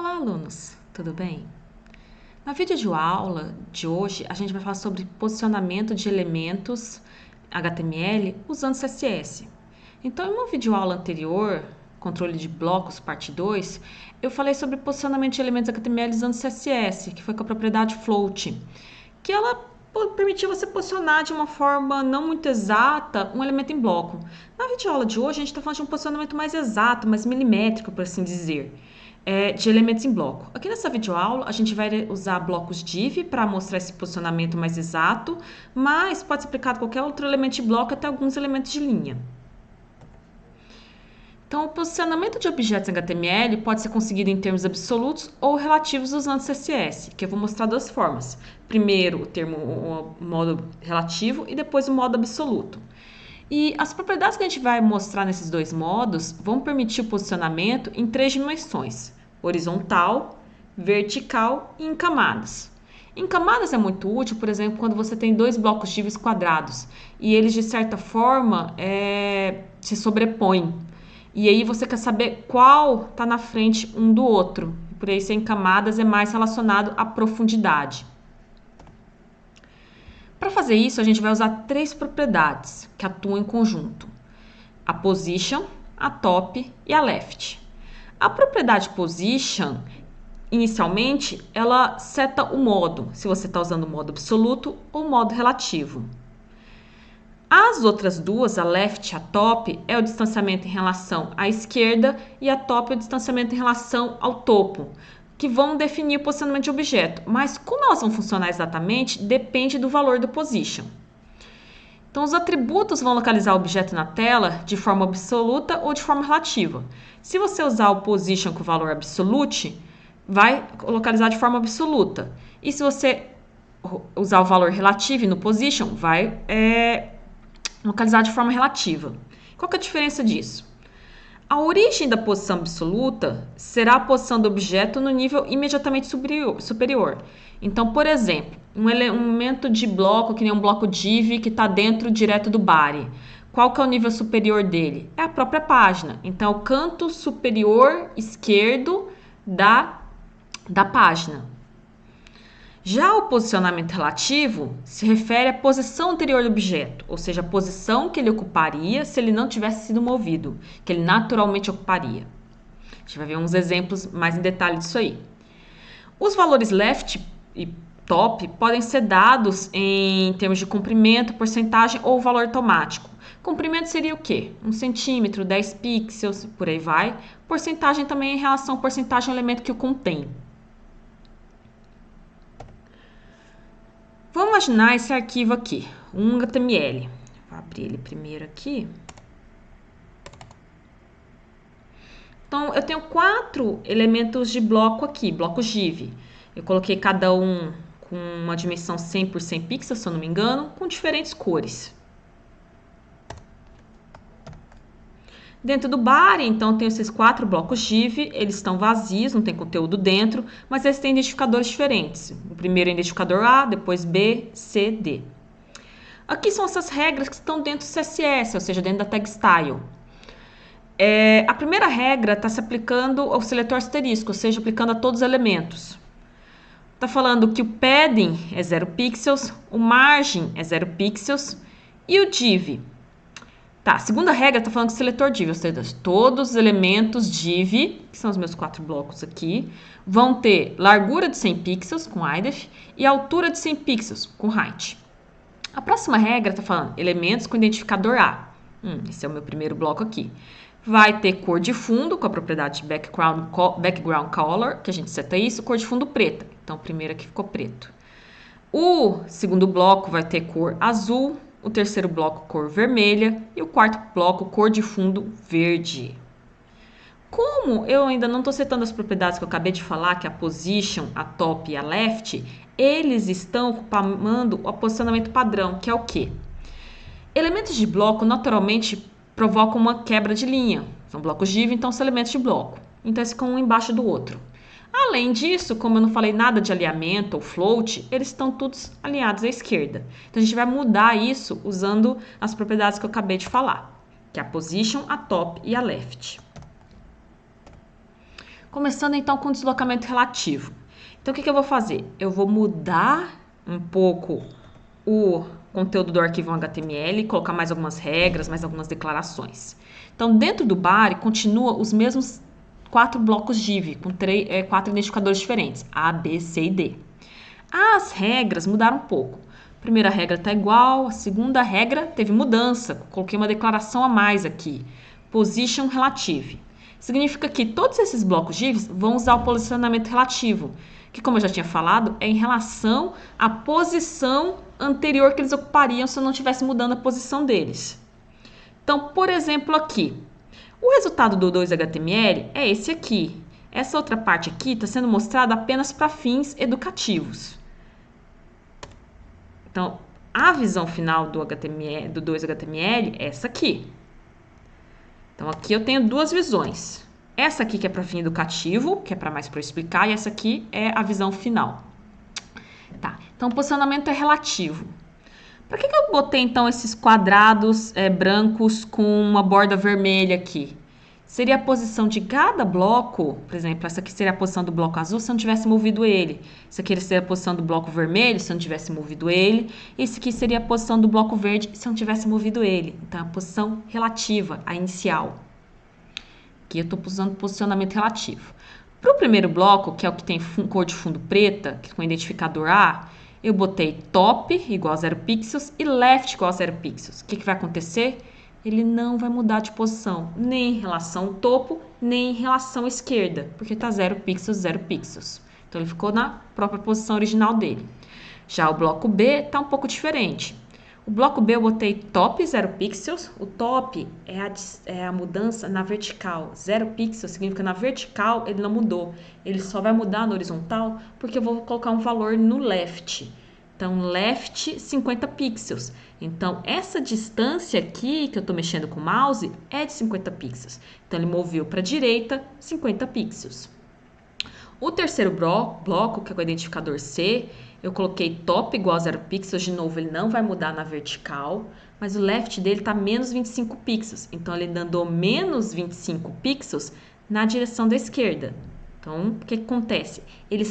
Olá, alunos! Tudo bem? Na videoaula de hoje, a gente vai falar sobre posicionamento de elementos HTML usando CSS. Então, em uma videoaula anterior, controle de blocos, parte 2, eu falei sobre posicionamento de elementos HTML usando CSS, que foi com a propriedade float, que ela permitiu você posicionar de uma forma não muito exata um elemento em bloco. Na videoaula de hoje, a gente está falando de um posicionamento mais exato, mais milimétrico, por assim dizer, de elementos em bloco. Aqui nessa videoaula, a gente vai usar blocos div para mostrar esse posicionamento mais exato, mas pode ser aplicado a qualquer outro elemento de bloco, até alguns elementos de linha. Então, o posicionamento de objetos em HTML pode ser conseguido em termos absolutos ou relativos usando CSS, que eu vou mostrar duas formas. Primeiro, o modo relativo e depois o modo absoluto. E as propriedades que a gente vai mostrar nesses dois modos vão permitir o posicionamento em três dimensões: horizontal, vertical e em camadas. Em camadas é muito útil, por exemplo, quando você tem dois blocos divs quadrados e eles, de certa forma, se sobrepõem. E aí você quer saber qual está na frente um do outro. Por isso, em camadas é mais relacionado à profundidade. Para fazer isso, a gente vai usar três propriedades que atuam em conjunto: a position, a top e a left. A propriedade position, inicialmente, ela seta o modo, se você está usando o modo absoluto ou o modo relativo. As outras duas, a left e a top, é o distanciamento em relação à esquerda e a top é o distanciamento em relação ao topo, que vão definir o posicionamento de objeto. Mas como elas vão funcionar exatamente, depende do valor do position. Então, os atributos vão localizar o objeto na tela de forma absoluta ou de forma relativa. Se você usar o position com o valor absolute, vai localizar de forma absoluta. E se você usar o valor relativo no position, vai localizar de forma relativa. Qual que é a diferença disso? A origem da posição absoluta será a posição do objeto no nível imediatamente superior. Então, por exemplo, um elemento de bloco, que nem um bloco div que está dentro direto do body. Qual que é o nível superior dele? É a própria página. Então, é o canto superior esquerdo da página. Já o posicionamento relativo se refere à posição anterior do objeto, ou seja, a posição que ele ocuparia se ele não tivesse sido movido, que ele naturalmente ocuparia. A gente vai ver uns exemplos mais em detalhe disso aí. Os valores left e top podem ser dados em termos de comprimento, porcentagem ou valor automático. Comprimento seria o quê? 1 centímetro, 10 pixels, por aí vai. Porcentagem também em relação à porcentagem ao elemento que o contém. Vamos imaginar esse arquivo aqui, um HTML. Vou abrir ele primeiro aqui. Então, eu tenho 4 elementos de bloco aqui, blocos div. Eu coloquei cada um com uma dimensão 100 por 100 pixels, se eu não me engano, com diferentes cores. Dentro do body, então, eu tenho esses 4 blocos div, eles estão vazios, não tem conteúdo dentro, mas eles têm identificadores diferentes. O primeiro é o identificador A, depois B, C, D. Aqui são essas regras que estão dentro do CSS, ou seja, dentro da tag style. A primeira regra está se aplicando ao seletor asterisco, ou seja, aplicando a todos os elementos. Está falando que o padding é 0 pixels, o margin é 0 pixels e o div. Tá, a segunda regra está falando que o seletor div, ou seja, todos os elementos div, que são os meus 4 blocos aqui, vão ter largura de 100 pixels, com height, e altura de 100 pixels, com height. A próxima regra está falando elementos com identificador A. Esse é o meu primeiro bloco aqui. Vai ter cor de fundo, com a propriedade background color, que a gente seta isso, cor de fundo preta. Então, o primeiro aqui ficou preto. O segundo bloco vai ter cor azul, o terceiro bloco cor vermelha e o quarto bloco cor de fundo verde. Como eu ainda não estou setando as propriedades que eu acabei de falar, que é a position, a top e a left, eles estão ocupando o posicionamento padrão, que é o quê? Elementos de bloco naturalmente provocam uma quebra de linha. São blocos div, então são elementos de bloco. Então eles ficam um embaixo do outro. Além disso, como eu não falei nada de alinhamento ou float, eles estão todos alinhados à esquerda. Então a gente vai mudar isso usando as propriedades que eu acabei de falar, que é a position, a top e a left. Começando então com o deslocamento relativo. Então o que eu vou fazer? Eu vou mudar um pouco o conteúdo do arquivo HTML, colocar mais algumas regras, mais algumas declarações. Então dentro do body continua os mesmos 4 blocos div, com 4 identificadores diferentes, A, B, C e D. As regras mudaram um pouco. A primeira regra está igual, a segunda regra teve mudança, coloquei uma declaração a mais aqui, position relative. Significa que todos esses blocos divs vão usar o posicionamento relativo, que, como eu já tinha falado, é em relação à posição anterior que eles ocupariam se eu não estivesse mudando a posição deles. Então, por exemplo, aqui, o resultado do 2HTML é esse aqui. Essa outra parte aqui está sendo mostrada apenas para fins educativos. Então, a visão final do 2HTML é essa aqui. Então, aqui eu tenho duas visões. Essa aqui que é para fim educativo, que é para mais para eu explicar, e essa aqui é a visão final. Tá, então o posicionamento é relativo. Para que eu botei, então, esses quadrados brancos com uma borda vermelha aqui? Seria a posição de cada bloco, por exemplo, essa aqui seria a posição do bloco azul se eu não tivesse movido ele. Essa aqui seria a posição do bloco vermelho se eu não tivesse movido ele. Esse aqui seria a posição do bloco verde se eu não tivesse movido ele. Então, a posição relativa, a inicial. Aqui eu estou usando posicionamento relativo. Para o primeiro bloco, que é o que tem cor de fundo preta, que com identificador A, eu botei top igual a 0 pixels e left igual a 0 pixels. O que vai acontecer? Ele não vai mudar de posição, nem em relação ao topo, nem em relação à esquerda, porque está 0 pixels, 0 pixels. Então, ele ficou na própria posição original dele. Já o bloco B está um pouco diferente. O bloco B eu botei top 0 pixels. O top é a mudança na vertical. 0 pixels significa na vertical ele não mudou. Ele só vai mudar na horizontal porque eu vou colocar um valor no left. Então, left 50 pixels. Então, essa distância aqui que eu estou mexendo com o mouse é de 50 pixels. Então, ele moveu para a direita 50 pixels. O terceiro bloco, que é o identificador C, eu coloquei top igual a 0 pixels. De novo, ele não vai mudar na vertical, mas o left dele está menos 25 pixels. Então, ele andou menos 25 pixels na direção da esquerda. Então, o que acontece? Ele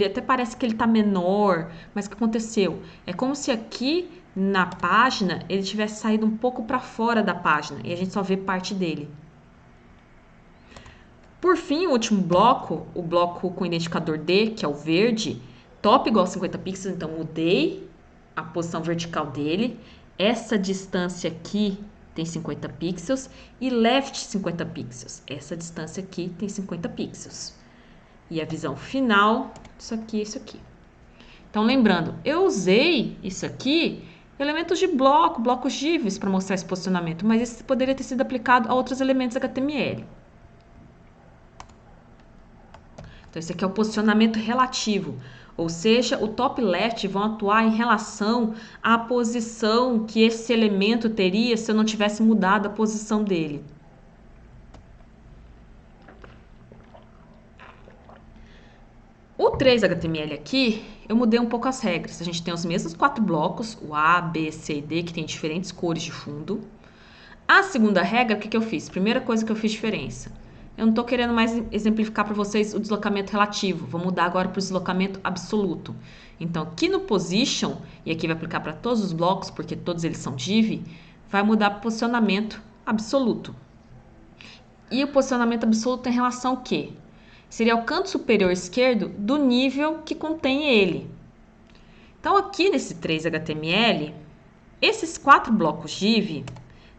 até parece que ele está menor, mas o que aconteceu? É como se aqui na página ele tivesse saído um pouco para fora da página e a gente só vê parte dele. Por fim, o último bloco, o bloco com identificador D, que é o verde, top igual a 50 pixels, então mudei a posição vertical dele. Essa distância aqui tem 50 pixels e left 50 pixels. Essa distância aqui tem 50 pixels. E a visão final, isso aqui e isso aqui. Então, lembrando, eu usei isso aqui, elementos de blocos divs para mostrar esse posicionamento, mas isso poderia ter sido aplicado a outros elementos HTML. Então, esse aqui é o posicionamento relativo. Ou seja, o top e left vão atuar em relação à posição que esse elemento teria se eu não tivesse mudado a posição dele. O 3HTML aqui, eu mudei um pouco as regras. A gente tem os mesmos 4 blocos, o A, B, C e D, que tem diferentes cores de fundo. A segunda regra, o que eu fiz? Primeira coisa que eu fiz diferença. Eu não estou querendo mais exemplificar para vocês o deslocamento relativo. Vou mudar agora para o deslocamento absoluto. Então, aqui no position, e aqui vai aplicar para todos os blocos, porque todos eles são div, vai mudar para o posicionamento absoluto. E o posicionamento absoluto tem relação ao quê? Seria o canto superior esquerdo do nível que contém ele. Então, aqui nesse 3HTML, esses 4 blocos div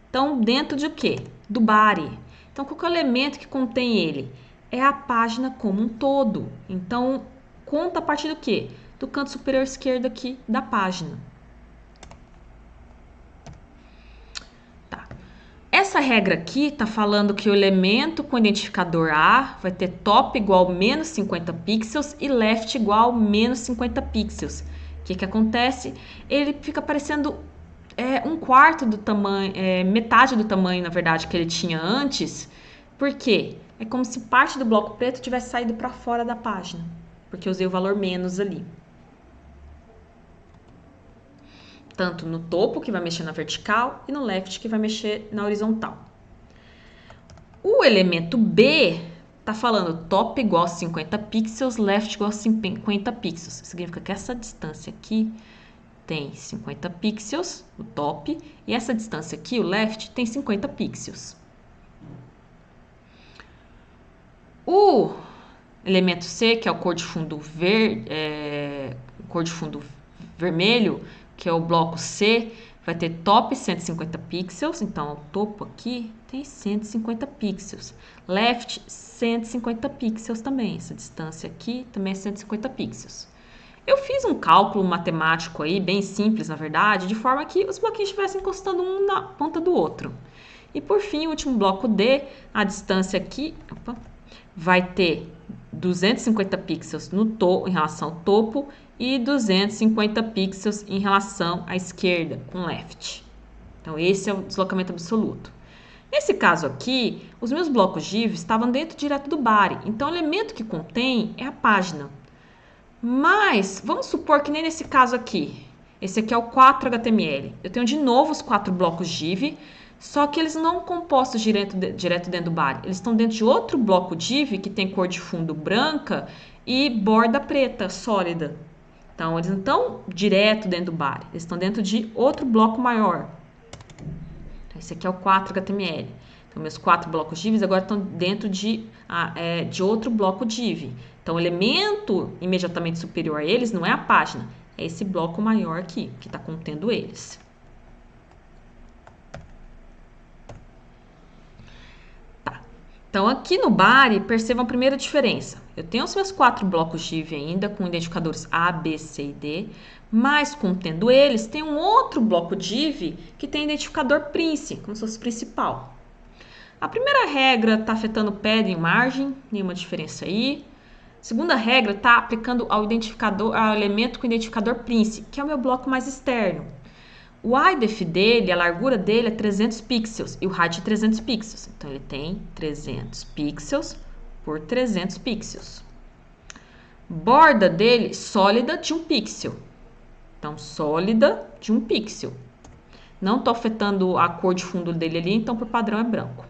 estão dentro de o quê? Do body. Então, qual é o elemento que contém ele? É a página como um todo. Então, conta a partir do quê? Do canto superior esquerdo aqui da página. Tá. Essa regra aqui está falando que o elemento com identificador A vai ter top igual menos 50 pixels e left igual menos 50 pixels. O que acontece? Ele fica parecendo um quarto do tamanho, metade do tamanho, na verdade, que ele tinha antes. Por quê? É como se parte do bloco preto tivesse saído para fora da página, porque eu usei o valor menos ali. Tanto no topo, que vai mexer na vertical, e no left, que vai mexer na horizontal. O elemento B, tá falando top igual a 50 pixels, left igual a 50 pixels. Significa que essa distância aqui tem 50 pixels, o top, e essa distância aqui, o left, tem 50 pixels. O elemento C, que é o cor de fundo vermelho, que é o bloco C, vai ter top 150 pixels, então o topo aqui tem 150 pixels. Left, 150 pixels também, essa distância aqui também é 150 pixels. Eu fiz um cálculo matemático aí, bem simples na verdade, de forma que os bloquinhos estivessem encostando um na ponta do outro. E por fim, o último bloco D, a distância aqui vai ter 250 pixels em relação ao topo e 250 pixels em relação à esquerda, com left. Então, esse é o deslocamento absoluto. Nesse caso aqui, os meus blocos div estavam dentro direto do body, então o elemento que contém é a página. Mas, vamos supor que nem nesse caso aqui, esse aqui é o 4HTML. Eu tenho de novo os 4 blocos div, só que eles não compostos direto dentro do body. Eles estão dentro de outro bloco div que tem cor de fundo branca e borda preta, sólida. Então, eles não estão direto dentro do body, eles estão dentro de outro bloco maior. Esse aqui é o 4HTML. Então, meus 4 blocos divs agora estão dentro de outro bloco div. Então, o elemento imediatamente superior a eles não é a página, é esse bloco maior aqui, que está contendo eles. Tá. Então, aqui no body, percebam a primeira diferença. Eu tenho os meus 4 blocos div ainda, com identificadores A, B, C e D, mas contendo eles, tem um outro bloco div que tem identificador Prince, como se fosse principal. A primeira regra está afetando padding e margem, nenhuma diferença aí. A segunda regra está aplicando ao elemento com identificador Prince, que é o meu bloco mais externo. O width dele, a largura dele é 300 pixels e o height é 300 pixels. Então, ele tem 300 pixels por 300 pixels. Borda dele, sólida de 1 pixel. Então, sólida de 1 pixel. Não estou afetando a cor de fundo dele ali, então por padrão é branco.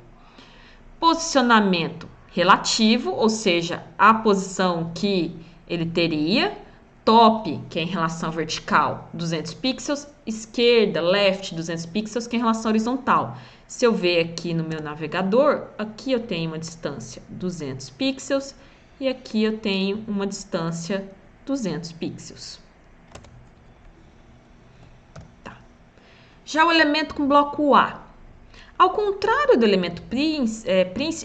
Posicionamento relativo, ou seja, a posição que ele teria. Top, que é em relação vertical, 200 pixels. Esquerda, left, 200 pixels, que é em relação horizontal. Se eu ver aqui no meu navegador, aqui eu tenho uma distância 200 pixels e aqui eu tenho uma distância 200 pixels. Tá. Já o elemento com bloco A. Ao contrário do elemento Prince,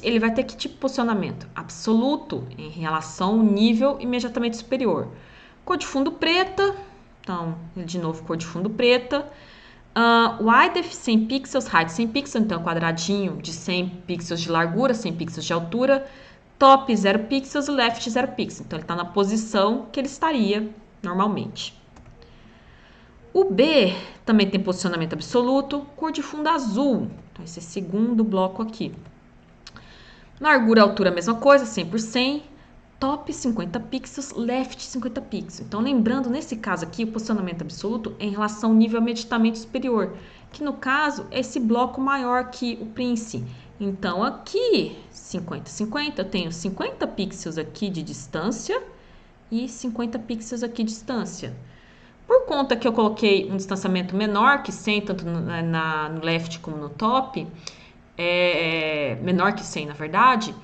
ele vai ter que tipo de posicionamento? Absoluto, em relação ao nível imediatamente superior. Cor de fundo preta, então, de novo, cor de fundo preta. Width 100 pixels, height 100 pixels, então quadradinho de 100 pixels de largura, 100 pixels de altura. Top 0 pixels e left 0 pixels, então ele está na posição que ele estaria normalmente. O B também tem posicionamento absoluto, cor de fundo azul. Então, esse é o segundo bloco aqui. Largura e altura, a mesma coisa, 100 por 100. Top 50 pixels, left 50 pixels. Então, lembrando, nesse caso aqui, o posicionamento absoluto é em relação ao nível imediatamente superior, que no caso é esse bloco maior que o Prince. Então, aqui, 50, 50, eu tenho 50 pixels aqui de distância e 50 pixels aqui de distância. Por conta que eu coloquei um distanciamento menor que 100, tanto no left como no top, menor que 100 na verdade,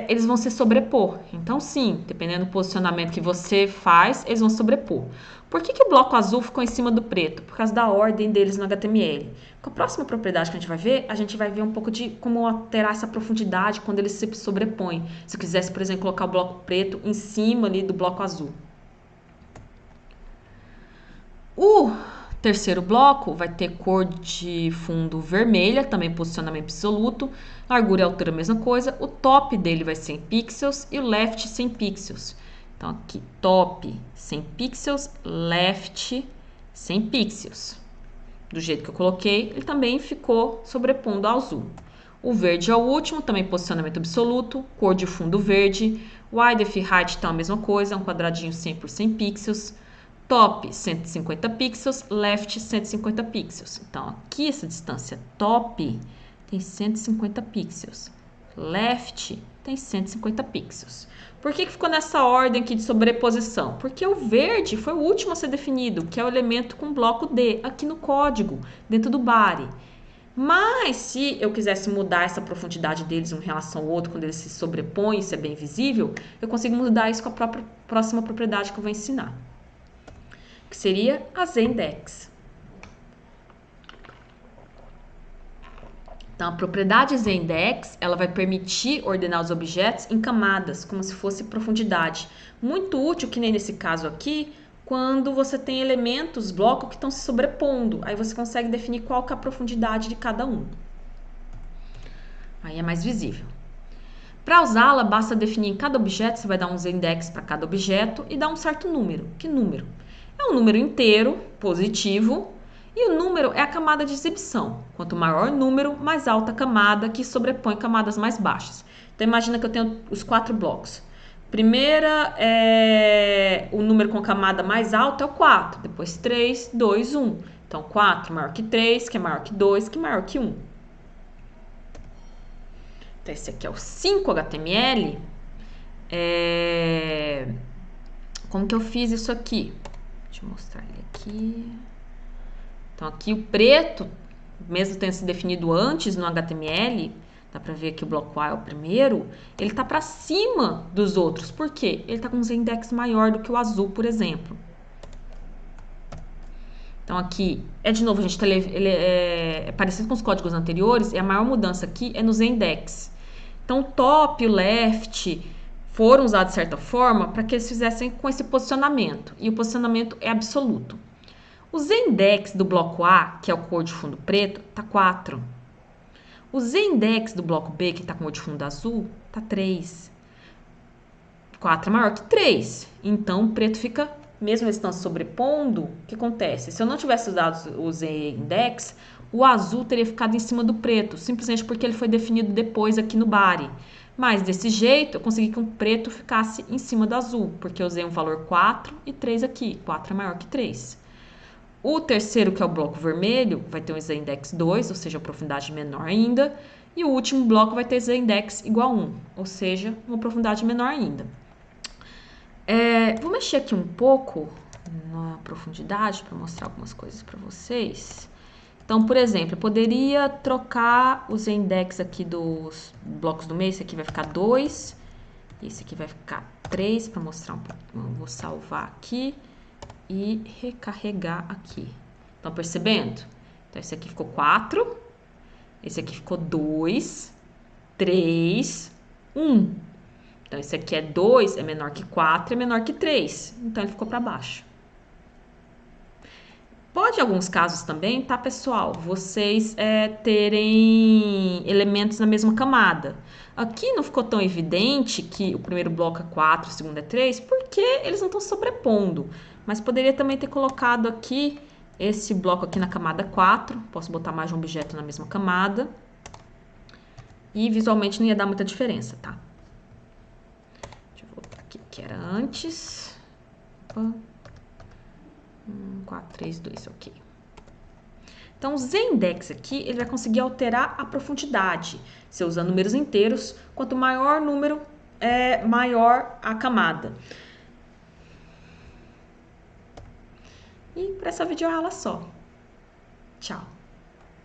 eles vão se sobrepor. Então, sim, dependendo do posicionamento que você faz, eles vão sobrepor. Por que o bloco azul ficou em cima do preto? Por causa da ordem deles no HTML. Com a próxima propriedade que a gente vai ver um pouco de como alterar essa profundidade quando eles se sobrepõem. Se eu quisesse, por exemplo, colocar o bloco preto em cima ali do bloco azul. O terceiro bloco vai ter cor de fundo vermelha, também posicionamento absoluto, largura e altura a mesma coisa, o top dele vai 100 pixels e o left 100 pixels. Então aqui top 100 pixels, left 100 pixels. Do jeito que eu coloquei, ele também ficou sobrepondo ao azul. O verde é o último, também posicionamento absoluto, cor de fundo verde, width e height estão a mesma coisa, um quadradinho 100 por 100 pixels. Top 150 pixels, left 150 pixels. Então, aqui essa distância top tem 150 pixels. Left tem 150 pixels. Por que ficou nessa ordem aqui de sobreposição? Porque o verde foi o último a ser definido, que é o elemento com bloco D, aqui no código, dentro do body. Mas se eu quisesse mudar essa profundidade deles em relação ao outro, quando eles se sobrepõem, isso é bem visível, eu consigo mudar isso com a próxima propriedade que eu vou ensinar, que seria a z-index. Então, a propriedade z-index, ela vai permitir ordenar os objetos em camadas, como se fosse profundidade. Muito útil, que nem nesse caso aqui, quando você tem elementos, blocos que estão se sobrepondo. Aí você consegue definir qual que é a profundidade de cada um. Aí é mais visível. Para usá-la, basta definir em cada objeto, você vai dar um z-index para cada objeto e dar um certo número. Que número? É um número inteiro, positivo, e o número é a camada de exibição. Quanto maior o número, mais alta a camada que sobrepõe camadas mais baixas. Então, imagina que eu tenho os 4 blocos. Primeira, o número com a camada mais alta é o 4. Depois 3, 2, 1. Então, 4 maior que 3, que é maior que 2, que é maior que 1. Então, esse aqui é o 5 HTML. Como que eu fiz isso aqui? Deixa eu mostrar ele aqui. Então, aqui o preto, mesmo tendo sido definido antes no HTML, dá pra ver que o bloco A é o primeiro, ele tá para cima dos outros. Por quê? Ele tá com um z-index maior do que o azul, por exemplo. Então, aqui, de novo, ele é parecido com os códigos anteriores, e a maior mudança aqui é no z-index. Então, o top e o left foram usados de certa forma para que eles fizessem com esse posicionamento. E o posicionamento é absoluto. O z-index do bloco A, que é o cor de fundo preto, está 4. O z-index do bloco B, que está com cor de fundo azul, está 3. 4 é maior que 3. Então, o preto fica, mesmo eles estão sobrepondo, o que acontece? Se eu não tivesse usado o z-index, o azul teria ficado em cima do preto, simplesmente porque ele foi definido depois aqui no body. Mas, desse jeito, eu consegui que o preto ficasse em cima do azul, porque eu usei um valor 4 e 3 aqui. 4 é maior que 3. O terceiro, que é o bloco vermelho, vai ter um z-index 2, ou seja, a profundidade menor ainda. E o último bloco vai ter z-index igual a 1, ou seja, uma profundidade menor ainda. Vou mexer aqui um pouco na profundidade para mostrar algumas coisas para vocês. Então, por exemplo, eu poderia trocar o z-index aqui dos blocos do meio. Esse aqui vai ficar 2, esse aqui vai ficar 3, para mostrar um pouco. Eu vou salvar aqui e recarregar aqui. Estão percebendo? Então, esse aqui ficou 4, esse aqui ficou 2, 3, 1. Então, esse aqui é 2, é menor que 4, é menor que 3. Então, ele ficou para baixo. Pode, em alguns casos também, tá, pessoal? Vocês terem elementos na mesma camada. Aqui não ficou tão evidente que o primeiro bloco é 4, o segundo é 3, porque eles não estão sobrepondo. Mas poderia também ter colocado aqui esse bloco aqui na camada 4. Posso botar mais de um objeto na mesma camada. E visualmente não ia dar muita diferença, tá? Deixa eu voltar aqui, que era antes. Opa. 4, 3, 2, ok. Então, o z-index aqui, ele vai conseguir alterar a profundidade. Se eu usar números inteiros, quanto maior o número, maior a camada. E para essa videoaula só. Tchau.